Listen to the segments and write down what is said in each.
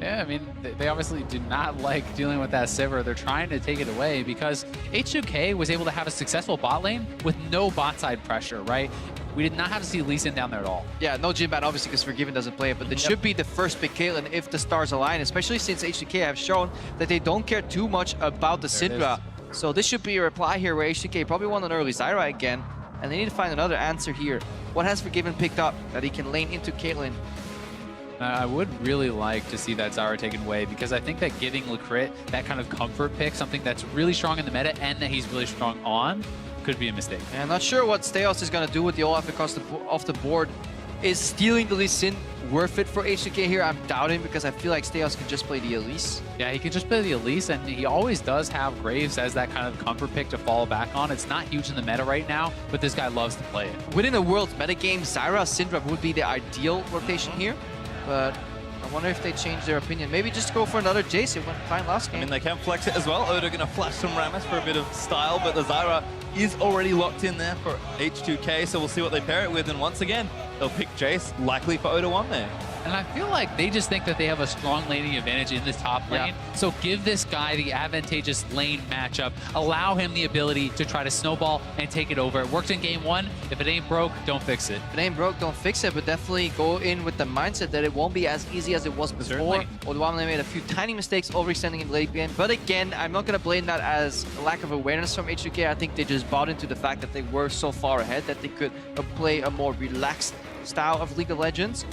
Yeah, I mean, they obviously do not like dealing with that Sivir. They're trying to take it away because H2K was able to have a successful bot lane with no bot side pressure, right? We did not have to see Elise down there at all. Yeah, no Jinban obviously because Forgiven doesn't play it, but it should be the first pick Caitlyn if the stars align, especially since H2K have shown that they don't care too much about the Syndra. So this should be a reply here where H2K probably want an early Zyra again, and they need to find another answer here. What has Forgiven picked up that he can lane into Caitlyn? I would really like to see that Zyra taken away because I think that giving Likkrit that kind of comfort pick, something that's really strong in the meta and that he's really strong on, could be a mistake. Yeah, I'm not sure what Stejos is going to do with the Olaf because off the board. Is stealing the Lucian worth it for H2K here? I'm doubting because I feel like Stejos can just play the Elise. Yeah, he can just play the Elise, and he always does have Graves as that kind of comfort pick to fall back on. It's not huge in the meta right now, but this guy loves to play it. Within the world's metagame, Zyra Syndra would be the ideal rotation here, but I wonder if they change their opinion. Maybe just go for another Jayce. It went fine last game. I mean, they can flex it as well. Odo going to flash some Rammus for a bit of style, but the Zyra is already locked in there for H2K, so we'll see what they pair it with. And once again, they'll pick Jayce, likely for Odoamne. And I feel like they just think that they have a strong laning advantage in this top lane. Yeah. So give this guy the advantageous lane matchup. Allow him the ability to try to snowball and take it over. It worked in game one. If it ain't broke, don't fix it. If it ain't broke, don't fix it. But definitely go in with the mindset that it won't be as easy as it was before. Certainly. Odoamne made a few tiny mistakes overextending in late game. But again, I'm not going to blame that as a lack of awareness from H2K. I think they just bought into the fact that they were so far ahead that they could play a more relaxed style of League of Legends.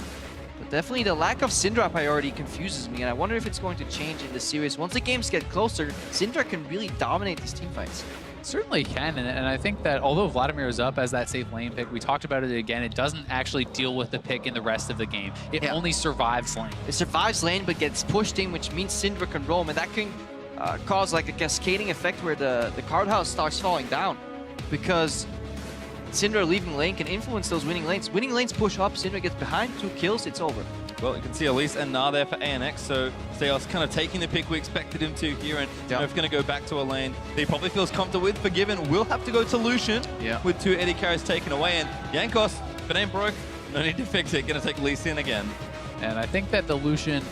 But definitely the lack of Syndra priority confuses me, and I wonder if it's going to change in the series. Once the games get closer, Syndra can really dominate these teamfights. Certainly can, and I think that although Vladimir is up as that safe lane pick, we talked about it again, it doesn't actually deal with the pick in the rest of the game. It only survives lane. It survives lane, but gets pushed in, which means Syndra can roam, and that can cause like a cascading effect where the card house starts falling down. Because Syndra leaving lane can influence those winning lanes. Winning lanes push up, Syndra gets behind, 2 kills, it's over. Well, you can see Elise and Gnar there for ANX, so Stejos kind of taking the pick we expected him to here, and Smurf going to go back to a lane that he probably feels comfortable with. Forgiven will have to go to Lucian with 2 AD carries taken away, and Jankos, if it ain't broke, no need to fix it, going to take Elise in again. And I think that the Lucian,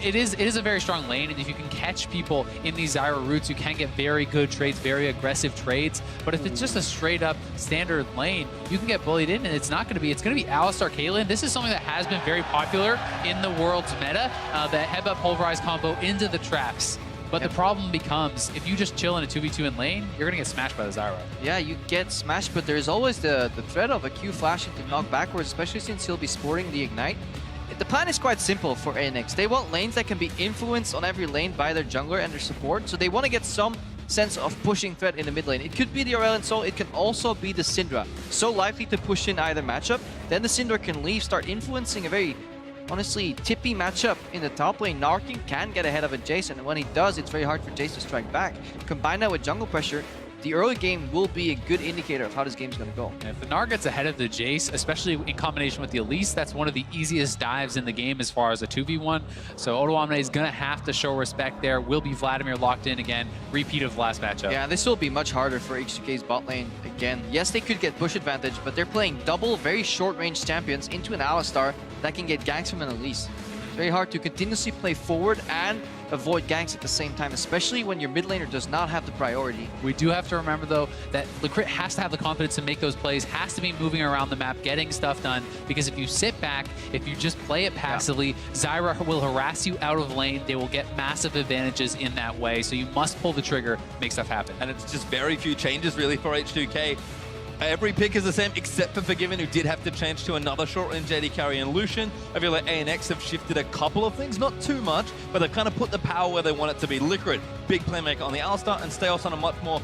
it is a very strong lane, and if you can catch people in these Zyra routes, you can get very good trades, very aggressive trades. But if it's just a straight up standard lane, you can get bullied in, and it's going to be Alistar Caitlyn. This is something that has been very popular in the world's meta, the headbutt pulverize combo into the traps. But the problem becomes, if you just chill in a 2v2 in lane, you're going to get smashed by the Zyra. Yeah, you get smashed, but there's always the threat of a Q flashing to knock backwards, especially since he'll be sporting the Ignite. The plan is quite simple for ANX. They want lanes that can be influenced on every lane by their jungler and their support, so they want to get some sense of pushing threat in the mid lane. It could be the Aurelion Sol, it can also be the Syndra. So likely to push in either matchup, then the Syndra can leave, start influencing a very, honestly, tippy matchup in the top lane. Gnar can get ahead of a Jayce, and when he does, it's very hard for Jayce to strike back. Combine that with jungle pressure, the early game will be a good indicator of how this game's going to go. If the Gnar gets ahead of the Jayce, especially in combination with the Elise, that's one of the easiest dives in the game as far as a 2v1. So Odoamne is going to have to show respect there. Will be Vladimir locked in again. Repeat of last matchup. Yeah, this will be much harder for H2K's bot lane again. Yes, they could get push advantage, but they're playing double, very short-range champions into an Alistar that can get ganks from an Elise. It's very hard to continuously play forward and avoid ganks at the same time, especially when your mid laner does not have the priority. We do have to remember, though, that Likkrit has to have the confidence to make those plays, has to be moving around the map, getting stuff done, because if you sit back, if you just play it passively, Zyra will harass you out of lane. They will get massive advantages in that way, so you must pull the trigger, make stuff happen. And it's just very few changes, really, for H2K. Every pick is the same, except for Forgiven, who did have to change to another short-range AD carry and Lucian. I feel like ANX have shifted a couple of things, not too much, but they've kind of put the power where they want it to be. Likkrit, big playmaker on the Alistar, and Stejos on a much more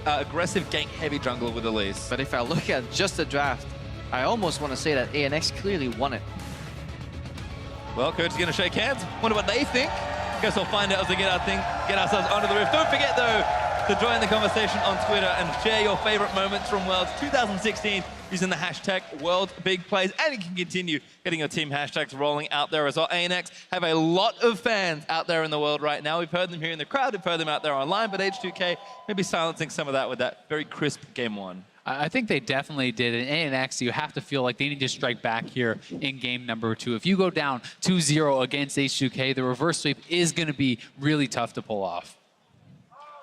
aggressive gank-heavy jungler with Elise. But if I look at just the draft, I almost want to say that ANX clearly won it. Well, Coach is going to shake hands. Wonder what they think. Guess we'll find out as we get ourselves under the roof. Don't forget, though, to join the conversation on Twitter and share your favorite moments from Worlds 2016 using the hashtag #WorldBigPlays. And you can continue getting your team hashtags rolling out there as well. ANX have a lot of fans out there in the world right now. We've heard them here in the crowd, we've heard them out there online, but H2K maybe silencing some of that with that very crisp game one. I think they definitely did. In ANX, you have to feel like they need to strike back here in game number 2. If you go down 2-0 against H2K, the reverse sweep is going to be really tough to pull off.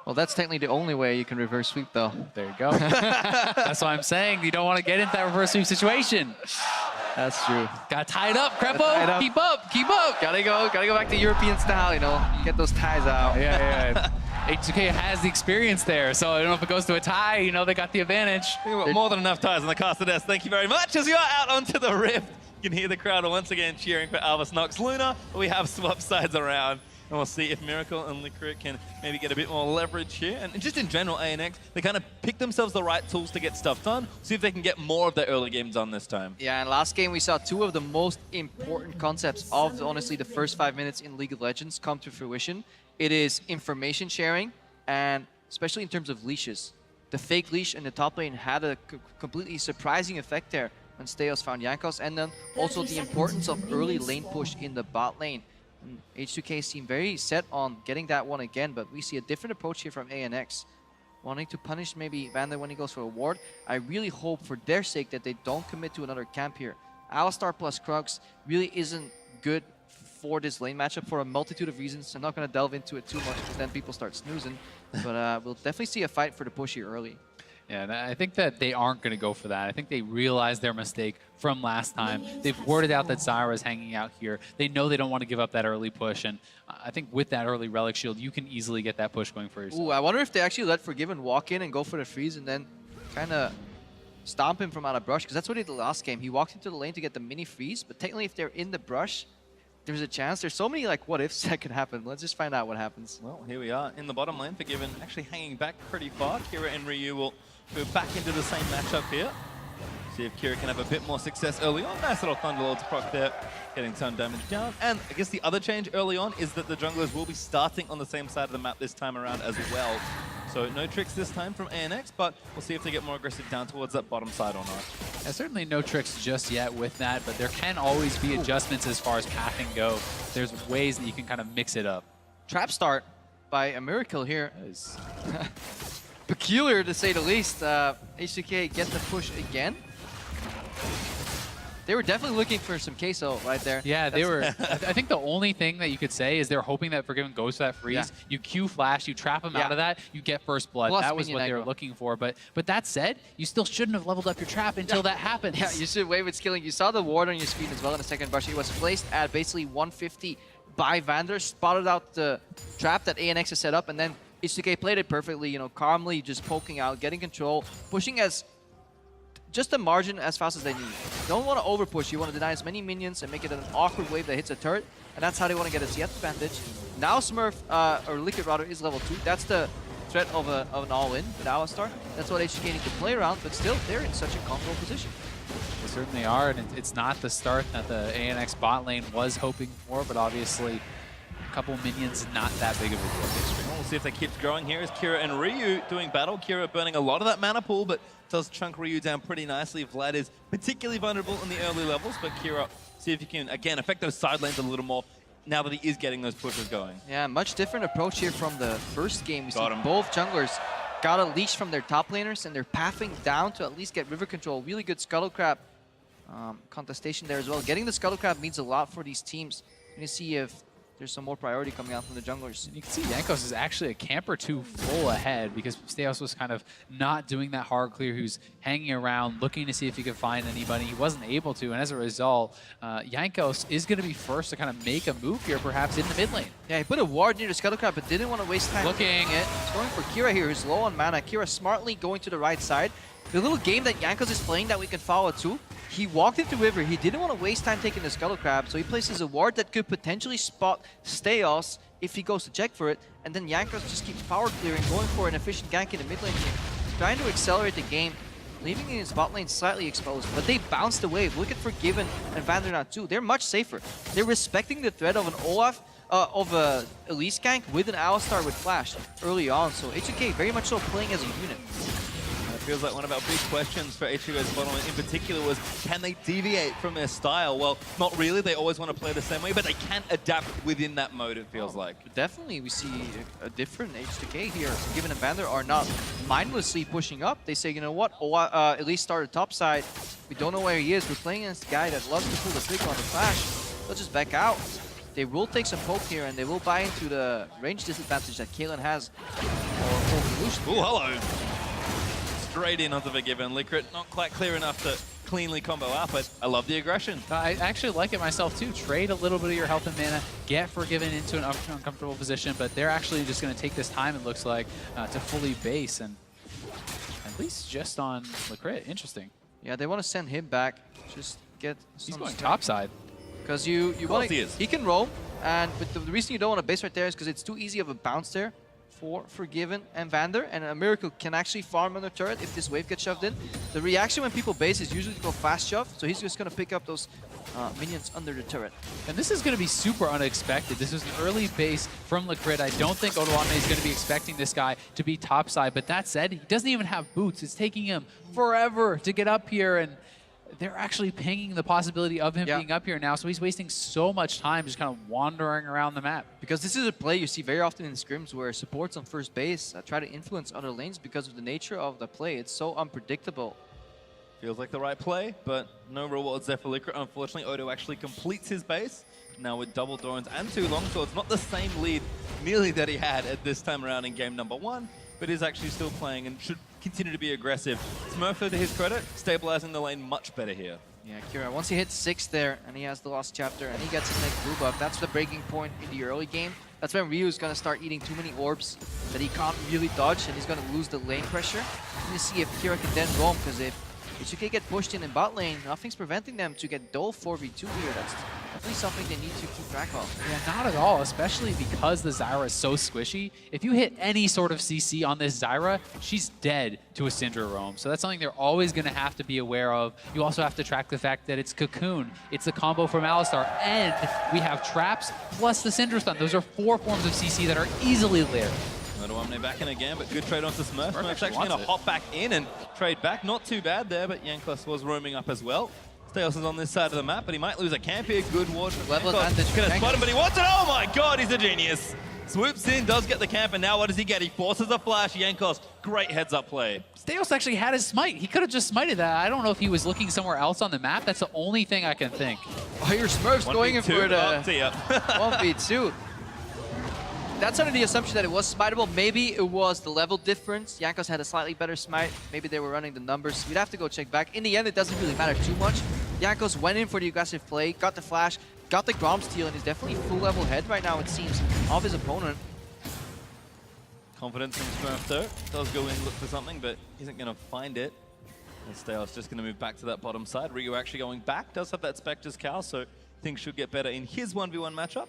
Well, that's technically the only way you can reverse sweep, though. There you go. That's why I'm saying you don't want to get into that reverse sweep situation. That's true. Got tied up, Krepo. Keep up, keep up. Gotta go back to European style, you know, get those ties out. Yeah. H2K has the experience there, so I don't know if it goes to a tie, you know, they got the advantage. More than enough ties on the caster desk. Thank you very much. As you are out onto the rift, you can hear the crowd once again cheering for Albus Nox Luna. We have swapped sides around, and we'll see if aMiracle and Likkrit can maybe get a bit more leverage here. And just in general, ANX, they kind of pick themselves the right tools to get stuff done, see if they can get more of their early game done this time. Yeah, and last game we saw 2 of the most important concepts of, honestly, the first 5 minutes in League of Legends come to fruition. It is information sharing, and especially in terms of leashes. The fake leash in the top lane had a completely surprising effect there when Stejos found Jankos, and then also the importance of early lane push in the bot lane. And H2K seem very set on getting that one again, but we see a different approach here from ANX. Wanting to punish maybe Vander when he goes for a ward. I really hope for their sake that they don't commit to another camp here. Alistar plus Krugs really isn't good for this lane matchup for a multitude of reasons. I'm not going to delve into it too much because then people start snoozing. But we'll definitely see a fight for the push here early. Yeah, and I think that they aren't going to go for that. I think they realized their mistake from last time. They've worded out that Zyra is hanging out here. They know they don't want to give up that early push, and I think with that early Relic Shield, you can easily get that push going for yourself. Ooh, I wonder if they actually let Forgiven walk in and go for the freeze and then kind of stomp him from out of brush, because that's what he did last game. He walked into the lane to get the mini freeze, but technically if they're in the brush, there's a chance. There's so many like what ifs that could happen. Let's just find out what happens. Well, here we are in the bottom lane. Forgiven actually hanging back pretty far. Kira and Ryu will go back into the same matchup here. See if Kira can have a bit more success early on. Nice little Thunderlord's proc there, getting some damage down. And I guess the other change early on is that the junglers will be starting on the same side of the map this time around as well. So no tricks this time from ANX, but we'll see if they get more aggressive down towards that bottom side or not. Yeah, certainly no tricks just yet with that, but there can always be adjustments as far as pathing go. There's ways that you can kind of mix it up. Trap start by aMiracle here is peculiar to say the least. H2K get the push again. They were definitely looking for some queso right there. Yeah, they were. I think the only thing that you could say is they're hoping that Forgiven goes to that freeze. Yeah. You Q flash, you trap him out of that, you get first blood. Plus that was what they were looking for. But that said, you still shouldn't have leveled up your trap until that happens. Yeah, you should wait with skilling. You saw the ward on your screen as well in the second brush. It was placed at basically 150 by Vander, spotted out the trap that ANX has set up, and then H2K played it perfectly, you know, calmly just poking out, getting control, pushing as just a margin as fast as they need. Don't want to overpush. You want to deny as many minions and make it an awkward wave that hits a turret, and that's how they want to get a CF advantage. Now Smurf, or Likkrit rather, is level 2. That's the threat of an all-in with Alistar. That's what H2K need to play around, but still, they're in such a comfortable position. They certainly are, and it's not the start that the ANX bot lane was hoping for, but obviously a couple minions, not that big of a deal. We'll see if they keep growing here. Is Kira and Ryu doing battle. Kira burning a lot of that mana pool, but does chunk Ryu down pretty nicely. Vlad is particularly vulnerable in the early levels, but Kira, see if you can, again, affect those side lanes a little more now that he is getting those pushes going. Yeah, much different approach here from the first game. We see both junglers got a leash from their top laners, and they're pathing down to at least get river control. Really good Scuttle Crab contestation there as well. Getting the Scuttle Crab means a lot for these teams. We're going to see if there's some more priority coming out from the junglers. And you can see Jankos is actually a camp or two full ahead because Stejos was kind of not doing that hard clear. He was hanging around, looking to see if he could find anybody. He wasn't able to, and as a result, Jankos is going to be first to kind of make a move here, perhaps in the mid lane. Yeah, he put a ward near the Scuttle Crab, but didn't want to waste time looking it. He's going for Kira here, who's low on mana. Kira smartly going to the right side. The little game that Jankos is playing that we can follow too, he walked into river, he didn't want to waste time taking the Scuttle Crab, so he places a ward that could potentially spot Stejos if he goes to check for it, and then Jankos just keeps power clearing, going for an efficient gank in the mid lane here, trying to accelerate the game, leaving his bot lane slightly exposed, but they bounced the wave. Look at Forgiven and Vander now too. They're much safer. They're respecting the threat of an Olaf, of a Elise gank with an Alistar with flash early on, so H2K very much so playing as a unit. feels like one of our big questions for H2K's bottom in particular was, can they deviate from their style? Well, not really. They always want to play the same way, but they can adapt within that mode, it feels like. Definitely, we see a different H2K here. So Given and Vander are not mindlessly pushing up. They say, you know what, Elise started top side. We don't know where he is. We're playing against a guy that loves to pull the trigger on the flash. They'll just back out. They will take some poke here, and they will buy into the range disadvantage that Caitlyn has over Lucian. Oh, hello. Straight in onto Forgiven. Likkrit not quite clear enough to cleanly combo out, but I love the aggression. I actually like it myself too. Trade a little bit of your health and mana, get Forgiven into an uncomfortable position, but they're actually just going to take this time, it looks like, to fully base, and at least just on Likkrit. Interesting. Yeah, they want to send him back. Just get He's some going strength. topside. Because you want he is. he can roam, but the reason you don't want to base right there is because it's too easy of a bounce there for Forgiven and Vander, and aMiracle can actually farm on the turret if this wave gets shoved in. The reaction when people base is usually to go fast shove, so he's just going to pick up those minions under the turret. And this is going to be super unexpected. This is an early base from Likkrit. I don't think Odoamne is going to be expecting this guy to be topside, but that said, he doesn't even have boots. It's taking him forever to get up here, and they're actually pinging the possibility of him being up here now, so he's wasting so much time just kind of wandering around the map. Because this is a play you see very often in scrims where supports on first base try to influence other lanes because of the nature of the play. It's so unpredictable. Feels like the right play, but no rewards there for Likkrit. Unfortunately, Odo actually completes his base. Now with double Dorans and 2 longswords, not the same lead nearly that he had at this time around in game number 1, but is actually still playing and should continue to be aggressive. Smurf, to his credit, stabilizing the lane much better here. Yeah, Kira, once he hits 6 there, and he has the Lost Chapter, and he gets his next blue buff, that's the breaking point in the early game. That's when Ryu is going to start eating too many orbs that he can't really dodge, and he's going to lose the lane pressure. You see if Kira can then roam, because if H2K get pushed in bot lane, nothing's preventing them to get Dole 4v2 here. That's definitely something they need to keep track of. Yeah, not at all, especially because the Zyra is so squishy. If you hit any sort of CC on this Zyra, she's dead to a Syndra roam. So that's something they're always going to have to be aware of. You also have to track the fact that it's Cocoon, it's the combo from Alistar, and we have traps plus the Syndra stun. Those are 4 forms of CC that are easily lit. Odoamne back in again, but good trade onto Smurf. Smurf's actually wants going to it. hop back in and trade back. Not too bad there, but Jankos was roaming up as well. Stejos is on this side of the map, but he might lose a camp here. Good ward from Level Jankos. advantage. Gonna spot him, but he wants it. Oh my god, he's a genius. Swoops in, does get the camp, and now what does he get? He forces a flash. Jankos, great heads-up play. Stejos actually had his smite. He could have just smited that. I don't know if he was looking somewhere else on the map. That's the only thing I can think. Oh, your Smurf's going in for the Up to you. 1v2. That's under the assumption that it was smiteable. Maybe it was the level difference. Jankos had a slightly better smite. Maybe they were running the numbers. We'd have to go check back. In the end, it doesn't really matter too much. Jankos went in for the aggressive play, got the flash, got the Grom steal, and is definitely full level head right now, it seems, of his opponent. Confidence from Smurf though. Does go in, look for something, but isn't going to find it. And Stejos just going to move back to that bottom side. Ryu actually going back. Does have that Spectre's Cow, so things should get better in his 1v1 matchup.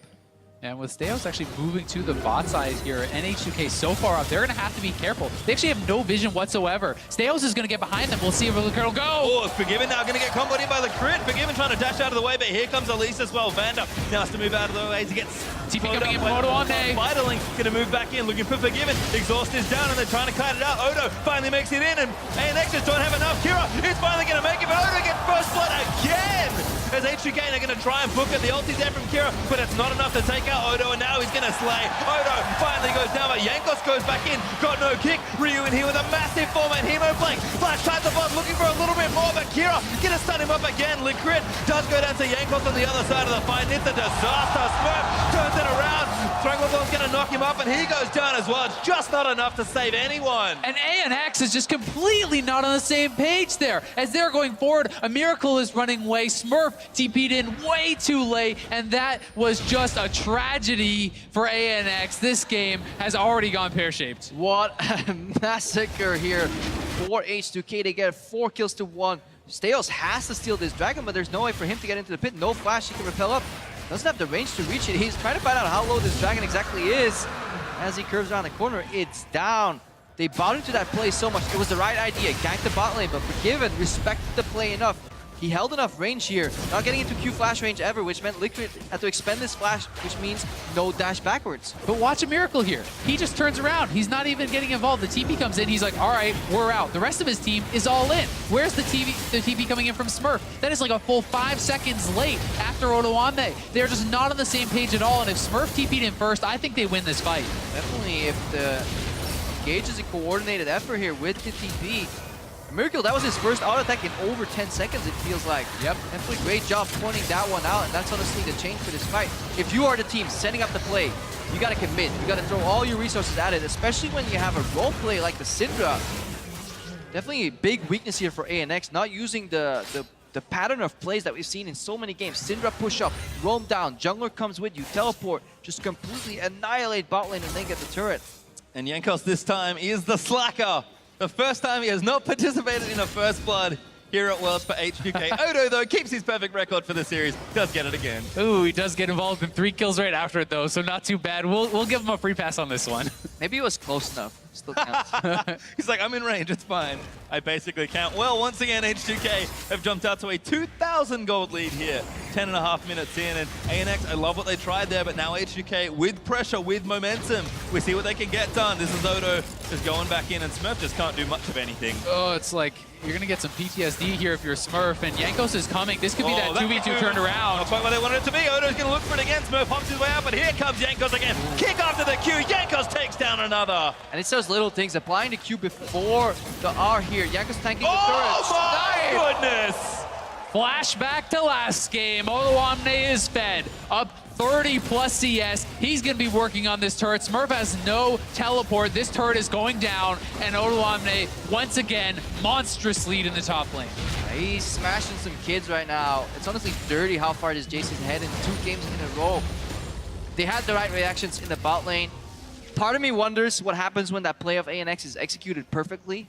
And with Stejos actually moving to the bot side here, and H2K so far up, they're going to have to be careful. They actually have no vision whatsoever. Stejos is going to get behind them. We'll see where Likkrit will go. Oh, Forgiven now going to get comboed in by Likkrit. Forgiven trying to dash out of the way, but here comes Elise as well. Vander now has to move out of the way to get TP coming in from Odoamne. Vitalik going to move back in, looking for Forgiven. Exhaust is down, and they're trying to kite it out. Odo finally makes it in, and ANX just don't have enough. Kira is finally going to make it, but Odo gets first blood again! As H2K are going to try and book it. The ulti's there from Kira, but it's not enough to take out Odo, and now he's going to slay. Odo finally goes down, but Jankos goes back in. Got no kick. Ryu in here with a massive 4-man Hemo flank. Flash tied the bottom, looking for a little bit more, but Kira going to stun him up again. Likkrit does go down to Jankos on the other side of the fight. It's a disaster. Smurf turns it around. Strangleborn's going to knock him up, and he goes down as well. It's just not enough to save anyone. And ANX is just completely not on the same page there. As they're going forward, aMiracle is running away. Smurf TP'd in way too late, and that was just a tragedy for ANX. This game has already gone pear-shaped. What a massacre here for H2K. They get 4 kills to 1. Stejos has to steal this dragon, but there's no way for him to get into the pit. No flash, he can repel up. Doesn't have the range to reach it. He's trying to find out how low this dragon exactly is. As he curves around the corner, it's down. They bought into that play so much. It was the right idea. Gank the bot lane, but Forgiven respected the play enough He held enough range here, not getting into Q flash range ever, which meant Likkrit had to expend this flash, which means no dash backwards. But watch aMiracle here. He just turns around. He's not even getting involved. The TP comes in. He's like, all right, we're out. The rest of his team is all in. Where's the TP coming in from Smurf? That is like a full 5 seconds late after Odoamne. They're just not on the same page at all. And if Smurf TP'd in first, I think they win this fight. Definitely, if the Gage is a coordinated effort here with the TP. aMiracle, that was his first auto attack in over 10 seconds, it feels like. Yep. Definitely great job pointing that one out, and that's honestly the change for this fight. If you are the team setting up the play, you gotta commit. You gotta throw all your resources at it, especially when you have a role play like the Syndra. Definitely a big weakness here for ANX, not using the pattern of plays that we've seen in so many games. Syndra push up, roam down, jungler comes with you, teleport, just completely annihilate bot lane and then get the turret. And Jankos this time is the slacker. The first time he has not participated in a first blood here at Worlds for H2K. Odo, though, keeps his perfect record for the series. Does get it again. Ooh, he does get involved in 3 kills right after it, though, so not too bad. We'll give him a free pass on this one. Maybe it was close enough. Still counts. He's like, I'm in range, it's fine. I basically count. Well, once again, H2K have jumped out to a 2,000 gold lead here. 10.5 minutes in, and ANX, I love what they tried there, but now H2K with pressure, with momentum. We see what they can get done. This is Odo just going back in, and Smurf just can't do much of anything. Oh, it's like you're gonna get some PTSD here if you're Smurf, and Jankos is coming. This could be that 2v2 turned around. Not quite what they wanted it to be. Odo's gonna look for it again. Smurf hops his way out, but here comes Jankos again. Kick after the Q. Jankos takes down another. And it's those little things, applying the Q before the R here. Jankos tanking the Oh turret. my goodness! Flashback to last game. Odoamne is fed. Up 30 plus CS. He's going to be working on this turret. Smurf has no teleport. This turret is going down. And Odoamne, once again, monstrous lead in the top lane. He's smashing some kids right now. It's honestly dirty how far this Jayce is ahead in 2 games in a row. They had the right reactions in the bot lane. Part of me wonders what happens when that play of ANX is executed perfectly.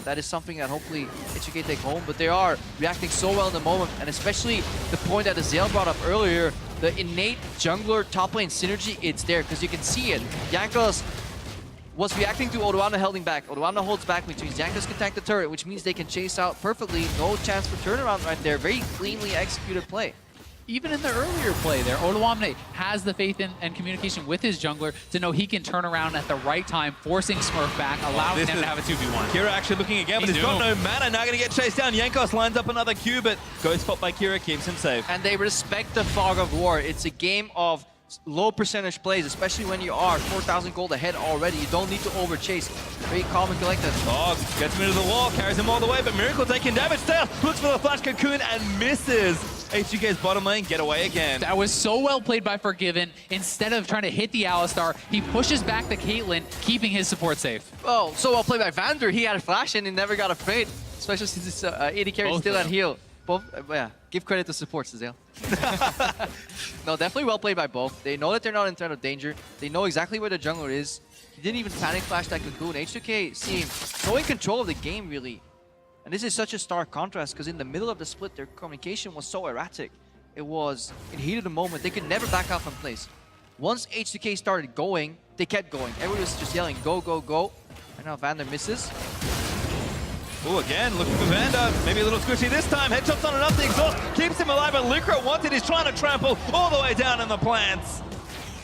That is something that hopefully H2K take home, but they are reacting so well in the moment, and especially the point that Azael brought up earlier, the innate jungler top lane synergy, it's there, because you can see it. Jankos was reacting to Odoamne holding back. Odoamne holds back, which means Jankos can tank the turret, which means they can chase out perfectly. No chance for turnaround right there. Very cleanly executed play. Even in the earlier play there, Odoamne has the faith in and communication with his jungler to know he can turn around at the right time, forcing Smurf back, allowing them to have a 2v1. Kira actually looking again, but he's got no mana. Now going to get chased down. Jankos lines up another Q, but goes spot by Kira, keeps him safe. And they respect the fog of war. It's a game of low percentage plays, especially when you are 4,000 gold ahead already. You don't need to overchase. Very calm and collected. Oh, gets him into the wall, carries him all the way, but aMiracle taking damage. Tail looks for the flash cocoon and misses. H2K's bottom lane get away again. That was so well played by Forgiven. Instead of trying to hit the Alistar, he pushes back the Caitlyn, keeping his support safe. Oh, so well played by Vander. He had a flash in and never got afraid, especially since his AD carry is still at heal. Both, yeah, give credit to supports, Azael. No, definitely well played by both. They know that they're not in threat of danger. They know exactly where the jungler is. He didn't even panic flash that cocoon. H2K seemed so in control of the game, really. And this is such a stark contrast, because in the middle of the split, their communication was so erratic. It was, in heat of the moment, they could never back out from place. Once H2K started going, they kept going. Everyone was just yelling, go, go, go. And now Vander misses. Oh, again, looking for Vander. Maybe a little squishy this time. Headshots on enough. The exhaust keeps him alive, but Likkrit wants it. He's trying to trample all the way down in the plants.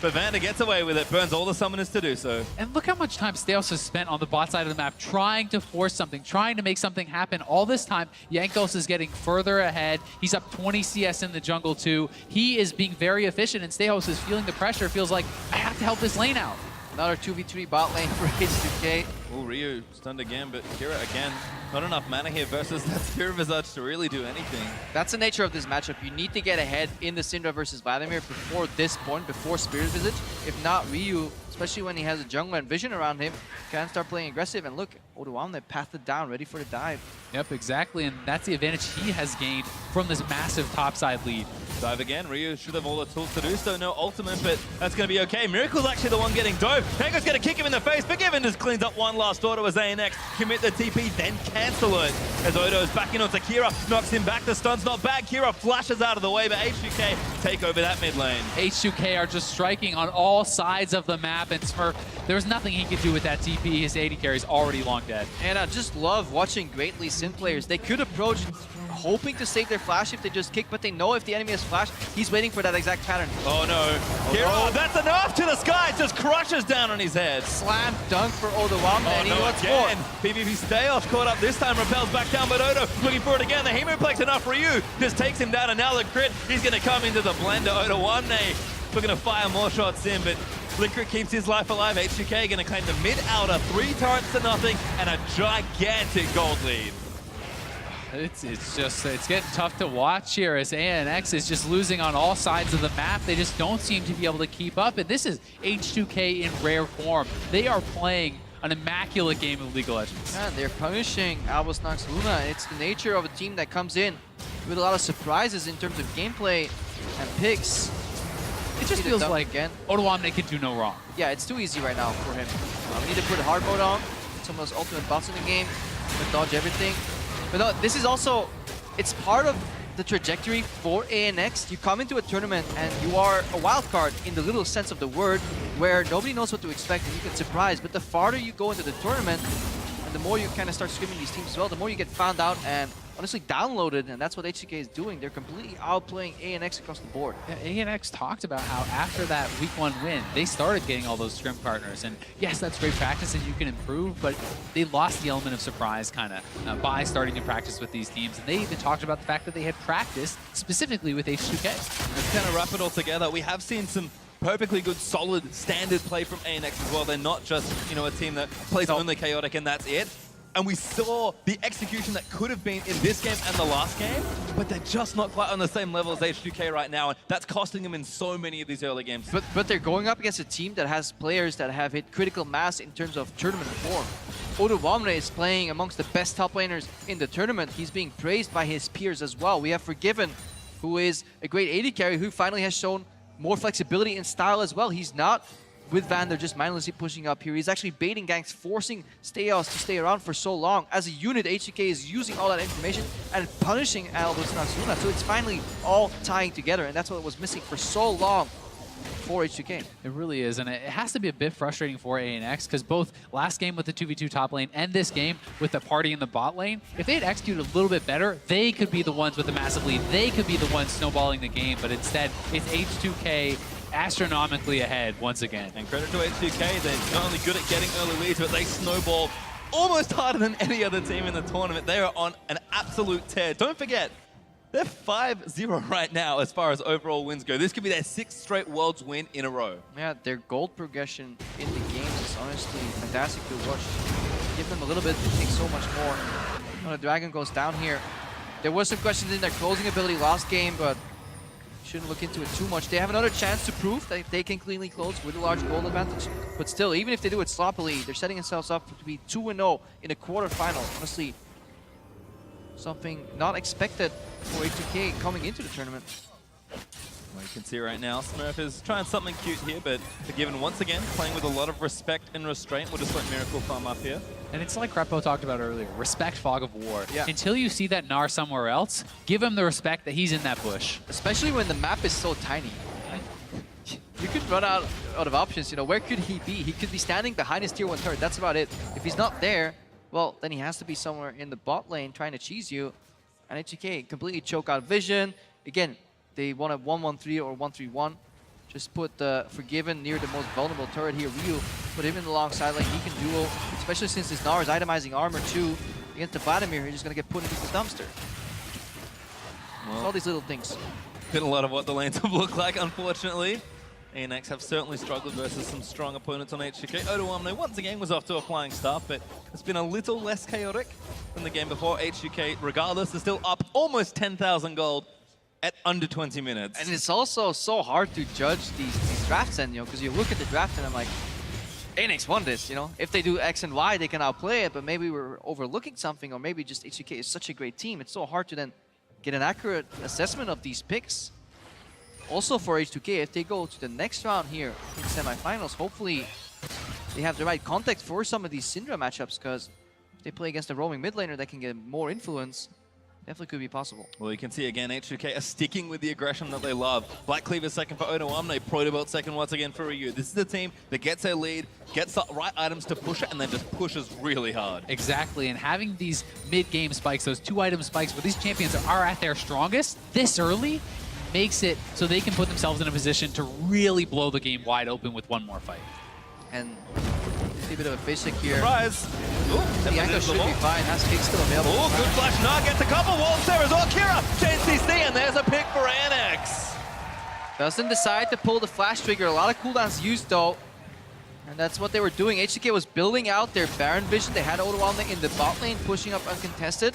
But Vander gets away with it, burns all the summoners to do so. And look how much time Stejos has spent on the bot side of the map trying to force something, trying to make something happen. All this time, Jankos is getting further ahead. He's up 20 CS in the jungle too. He is being very efficient, and Stejos is feeling the pressure, feels like, I have to help this lane out. Another 2v3 bot lane for H2K. Oh, Ryu stunned again, but Kira again. Not enough mana here versus that Spirit Visage to really do anything. That's the nature of this matchup. You need to get ahead in the Syndra versus Vladimir before this point, before Spirit Visage. If not, Ryu, especially when he has a jungler and vision around him, can start playing aggressive. And look, Odoamne pathed down, ready for the dive. Yep, exactly, and that's the advantage he has gained from this massive topside lead. Dive again. Ryu should have all the tools to do so. No ultimate, but that's going to be okay. Miracle's actually the one getting dove. Tango's going to kick him in the face. Forgiven just cleans up one last order as ANX commit the TP, then cancel it. As Odo's backing onto Kira, knocks him back. The stun's not bad. Kira flashes out of the way, but H2K take over that mid lane. H2K are just striking on all sides of the map, and Smurf, there's nothing he could do with that TP. His AD carry is already long dead. And I just love watching greatly Synth players. They could approach hoping to save their flash if they just kick, but they know if the enemy has flash, he's waiting for that exact pattern. Oh no. Here, that's enough to the sky. Just crushes down on his head. Slam dunk for Odoamne, and he wants more. PvPStejos caught up this time, repels back down, but Odo looking for it again. The Hemoplex enough for you. Just takes him down, and now Likkrit, he's going to come into the blender. Odoamne looking to fire more shots in, but Likkrit keeps his life alive. H2K going to claim the mid-outer, 3 turrets to nothing, and a gigantic gold lead. It's getting tough to watch here as ANX is just losing on all sides of the map. They just don't seem to be able to keep up, and this is H2K in rare form. They are playing an immaculate game of League of Legends. Yeah, they're punishing Albus Nox Luna. It's the nature of a team that comes in with a lot of surprises in terms of gameplay and picks. It just feels like Odoamne can do no wrong. Yeah, it's too easy right now for him. We need to put hard mode on, some of those ultimate buffs in the game, to dodge everything. But no, this is also, it's part of the trajectory for ANX. You come into a tournament and you are a wild card in the literal sense of the word, where nobody knows what to expect and you get surprised. But the farther you go into the tournament, and the more you kind of start scrimming these teams as well, the more you get found out and honestly downloaded, and that's what H2K is doing. They're completely outplaying ANX across the board. Yeah, ANX talked about how after that week 1 win, they started getting all those scrim partners. And yes, that's great practice and you can improve, but they lost the element of surprise kind of by starting to practice with these teams. And they even talked about the fact that they had practiced specifically with H2K. Let's kind of wrap it all together. We have seen some perfectly good, solid, standard play from ANX as well. They're not just, you know, a team that plays only chaotic and that's it. And we saw the execution that could have been in this game and the last game, but they're just not quite on the same level as H2K right now, and that's costing them in so many of these early games. But they're going up against a team that has players that have hit critical mass in terms of tournament form. Odoamne is playing amongst the best top laners in the tournament. He's being praised by his peers as well. We have Forgiven, who is a great AD carry, who finally has shown more flexibility in style as well. He's not with Vander just mindlessly pushing up here. He's actually baiting ganks, forcing Stejos to stay around for so long. As a unit, H2K is using all that information and punishing Albus Nox Luna. So it's finally all tying together, and that's what was missing for so long for H2K. It really is, and it has to be a bit frustrating for ANX because both last game with the 2v2 top lane and this game with the party in the bot lane, if they had executed a little bit better, they could be the ones with the massive lead. They could be the ones snowballing the game, but instead, it's H2K astronomically ahead once again. And credit to H2K, they're not only good at getting early leads, but they snowball almost harder than any other team in the tournament. They are on an absolute tear. Don't forget, they're 5-0 right now as far as overall wins go. This could be their 6th straight Worlds win in a row. Yeah, their gold progression in the games is honestly fantastic to watch. Give them a little bit, they take so much more. When the Dragon goes down here, there was some questions in their closing ability last game, but shouldn't look into it too much. They have another chance to prove that they can cleanly close with a large gold advantage. But still, even if they do it sloppily, they're setting themselves up to be 2-0 in a quarterfinal. Honestly, something not expected for H2K coming into the tournament. Well, you can see right now, Smurf is trying something cute here, but Forgiven once again playing with a lot of respect and restraint. We'll just let Miracle farm up here. And it's like Krepo talked about earlier, respect Fog of War. Yeah. Until you see that Gnar somewhere else, give him the respect that he's in that bush. Especially when the map is so tiny. You could run out of options, you know, where could he be? He could be standing behind his tier 1 turret, that's about it. If he's not there, well, then he has to be somewhere in the bot lane trying to cheese you. And H2K completely choke out vision. Again, they want a 1-1-3 or 1-3-1. Just put the Forgiven near the most vulnerable turret here, Ryu. Put him in the long side lane, he can duel. Especially since his Gnar is itemizing armor too. Against the Vladimir, he's just gonna get put into the dumpster. Well, all these little things. Been a lot of what the lanes have looked like, unfortunately. ANX have certainly struggled versus some strong opponents on H2K. Odoamne once again was off to a flying start, but it's been a little less chaotic than the game before. H2K, regardless, is still up almost 10,000 gold at under 20 minutes. And it's also so hard to judge these drafts, and you know, because you look at the draft and I'm like, ANX won this, you know. If they do X and Y, they can outplay it, but maybe we're overlooking something, or maybe just H2K is such a great team. It's so hard to then get an accurate assessment of these picks. Also for H2K, if they go to the next round here in semifinals, hopefully they have the right context for some of these Syndra matchups, because they play against a roaming mid laner that can get more influence. Definitely could be possible. Well, you can see again, H2K are sticking with the aggression that they love. Black Cleaver second for Odoamne, Protobelt second once again for Ryu. This is the team that gets their lead, gets the right items to push it, and then just pushes really hard. Exactly, and having these mid-game spikes, those 2-item spikes where these champions are at their strongest this early, makes it so they can put themselves in a position to really blow the game wide open with one more fight. And see a bit of a face check here. Surprise! Ooh, The Jankos should be fine. Has kick still available. Oh, good flash. Gnar gets a couple walls there as well. Kira, JCC, and there's a pick for ANX. Doesn't decide to pull the flash trigger. A lot of cooldowns used though. And that's what they were doing. H2K was building out their Baron vision. They had Odoamne in the bot lane, pushing up uncontested.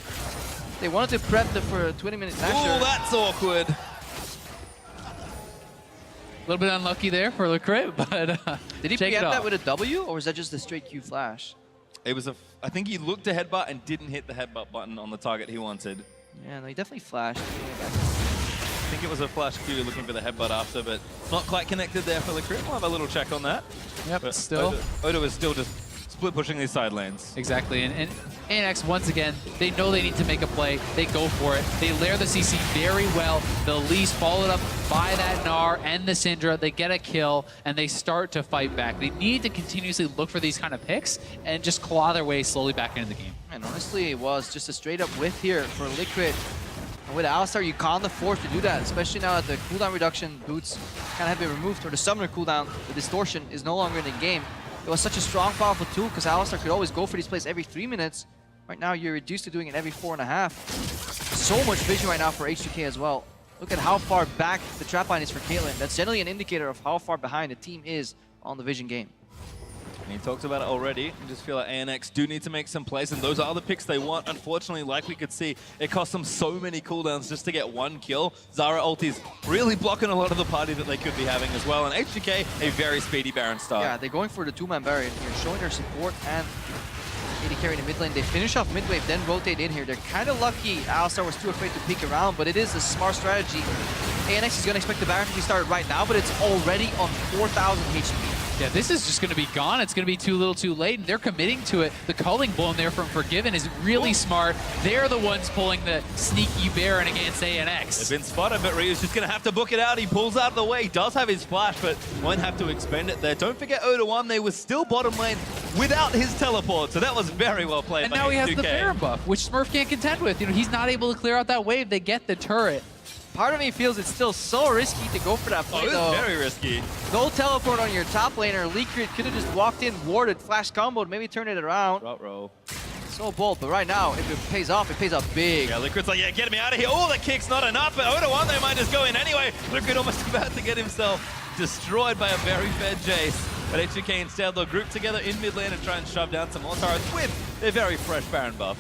They wanted to prep for a 20-minute Nashor. Ooh, that's awkward. A little bit unlucky there for Likkrit, but Did he take it preempt that off. with a W, or was that just a straight Q flash? It was I think he looked to headbutt and didn't hit the headbutt button on the target he wanted. Yeah, no, he definitely flashed. I think it was a flash Q looking for the headbutt after, but not quite connected there for Likkrit. We'll have a little check on that. Yep, But still. Odo is still just split pushing these side lanes. Exactly, and ANX, once again, they know they need to make a play. They go for it. They layer the CC very well. The Elise followed up by that Gnar and the Syndra. They get a kill, and they start to fight back. They need to continuously look for these kind of picks and just claw their way slowly back into the game. And honestly, it was just a straight-up whiff here for Likkrit. And with Alistar, you can't afford to do that, especially now that the cooldown reduction boots kind of have been removed, or the summoner cooldown, the distortion, is no longer in the game. It was such a strong, powerful tool because Alistar could always go for these plays every 3 minutes. Right now, you're reduced to doing it every 4.5. So much vision right now for H2K as well. Look at how far back the trap line is for Caitlyn. That's generally an indicator of how far behind the team is on the vision game. And he talked about it already. I just feel like ANX do need to make some plays, and those are the picks they want. Unfortunately, like we could see, it cost them so many cooldowns just to get one kill. Zyra ulti's really blocking a lot of the party that they could be having as well. And H2K, a very speedy Baron start. Yeah, they're going for the two-man barrier here, showing their support and AD carry in the mid lane. They finish off mid wave, then rotate in here. They're kind of lucky Alistar was too afraid to peek around, but it is a smart strategy. ANX is going to expect the Baron to be started right now, but it's already on 4,000 HP. Yeah, this is just going to be gone. It's going to be too little too late, and they're committing to it. The culling blown there from Forgiven is really smart. They're the ones pulling the sneaky Baron against ANX. They've been spotted, but Ryu's just going to have to book it out. He pulls out of the way. He does have his flash, but won't have to expend it there. Don't forget Odoamne was still bottom lane without his teleport, so that was very well played And by now he has H2K. the Baron buff, which Smurf can't contend with. You know, he's not able to clear out that wave. They get the turret. Part of me feels it's still so risky to go for that play, Oh, though. it's very risky. No teleport on your top laner. Likkrit could have just walked in, warded, flash comboed, maybe turn it around. Roll. So bold, but right now, if it pays off big. Yeah, Likkrit's like, yeah, get me out of here. Oh, the kick's not enough, but Odoamne might just go in anyway. Likkrit almost about to get himself destroyed by a very fed Jayce. But H2K instead, they'll group together in mid lane and try and shove down some more turrets with their very fresh Baron buff.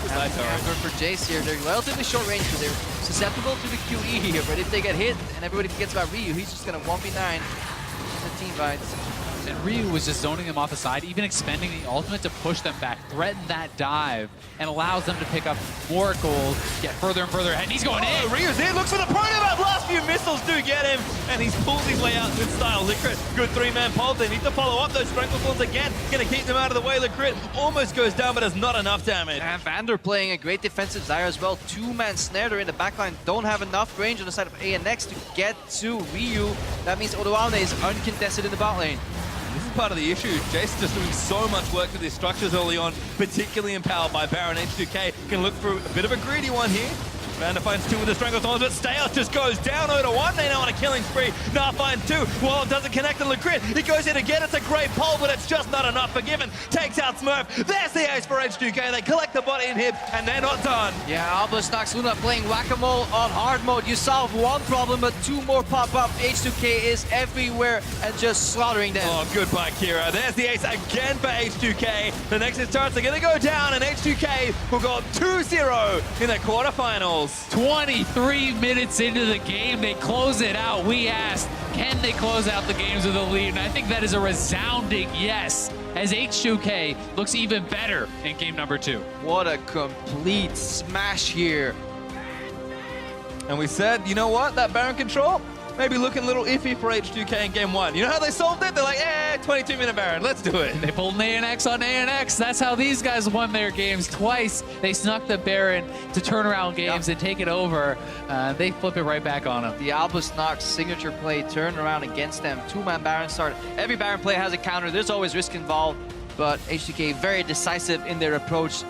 Nice Amber for Jayce here. They're relatively short range, but they're susceptible to the QE here. But if they get hit and everybody forgets about Ryu, he's just going to 1v9 the team fights. And Ryu was just zoning them off the side, even expending the ultimate to push them back, threaten that dive, and allows them to pick up more gold, get further and further ahead. And he's going in. Ryu's in, looks for the Protobelt. Last few missiles do get him, and he's pulled his way out with style. Likkrit, good three-man pole. They need to follow up those Stranglestones again. Gonna keep them out of the way. Likkrit almost goes down, but has not enough damage. And Vander playing a great defensive Zyra as well. Two-man snare. They're in the backline. Don't have enough range on the side of ANX to get to Ryu. That means Odoamne is uncontested in the bot lane. This is part of the issue. Jayce just doing so much work with his structures early on, particularly empowered by Baron. H2K can look for a bit of a greedy one here. Vander finds two with the Stranglestones, but Steyos just goes down. Odoamne now on a killing spree. Gnar finds two. Well, doesn't connect to Likkrit. He goes in again. It's a great pull, but it's just not enough. Forgiven takes out Smurf. There's the ace for H2K. They collect the body inhib, and they're not done. Yeah, Albus Nox Luna playing whack-a-mole on hard mode. You solve one problem, but two more pop up. H2K is everywhere and just slaughtering them. Oh, goodbye, Kira. There's the ace again for H2K. The Nexus turrets are going to go down, and H2K will go 2-0 in the quarterfinals. 23 minutes into the game, they close it out. We asked, can they close out the games with a lead? And I think that is a resounding yes, as H2K looks even better in game number 2. What a complete smash here. And we said, you know what? That Baron control, maybe looking a little iffy for H2K in game 1. You know how they solved it? They're like, 22-minute Baron, let's do it. They pulled an ANX on ANX. That's how these guys won their games twice. They snuck the Baron to turn around games and take it over. They flip it right back on them. The Albus Nox signature play turned around against them. 2-man Baron start. Every Baron play has a counter. There's always risk involved, but H2K very decisive in their approach.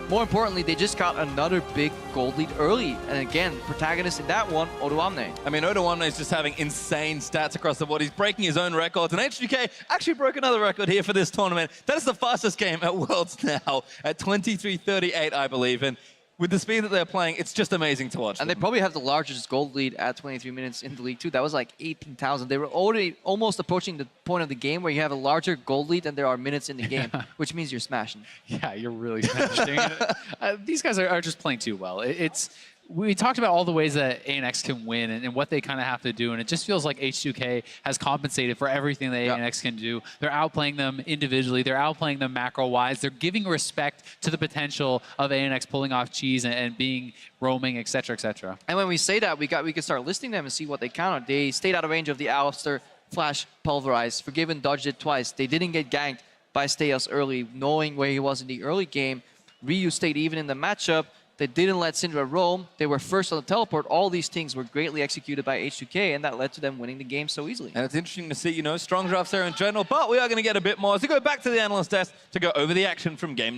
More importantly, they just got another big gold lead early. And again, protagonist in that one, Odoamne. I mean, Odoamne is just having insane stats across the board. He's breaking his own records. And H2K actually broke another record here for this tournament. That is the fastest game at Worlds now at 23:38, I believe. And with the speed that they're playing, it's just amazing to watch. And they probably have the largest gold lead at 23 minutes in the league too. That was like 18,000. They were already almost approaching the point of the game where you have a larger gold lead than there are minutes in the game, which means you're smashing. Yeah, you're really smashing. These guys are just playing too well. We talked about all the ways that ANX can win and what they kind of have to do, and it just feels like H2K has compensated for everything that ANX can do. They're outplaying them individually. They're outplaying them macro-wise. They're giving respect to the potential of ANX pulling off cheese and being roaming, etc., etc. And when we say that, we can start listing them and see what they counter. They stayed out of range of the Alistar Flash Pulverize. Forgiven dodged it twice. They didn't get ganked by Stejos early, knowing where he was in the early game. Ryu stayed even in the matchup. They didn't let Syndra roam. They were first on the teleport. All these things were greatly executed by H2K, and that led to them winning the game so easily. And it's interesting to see, strong drafts there in general, but we are going to get a bit more as we go back to the analyst desk to go over the action from game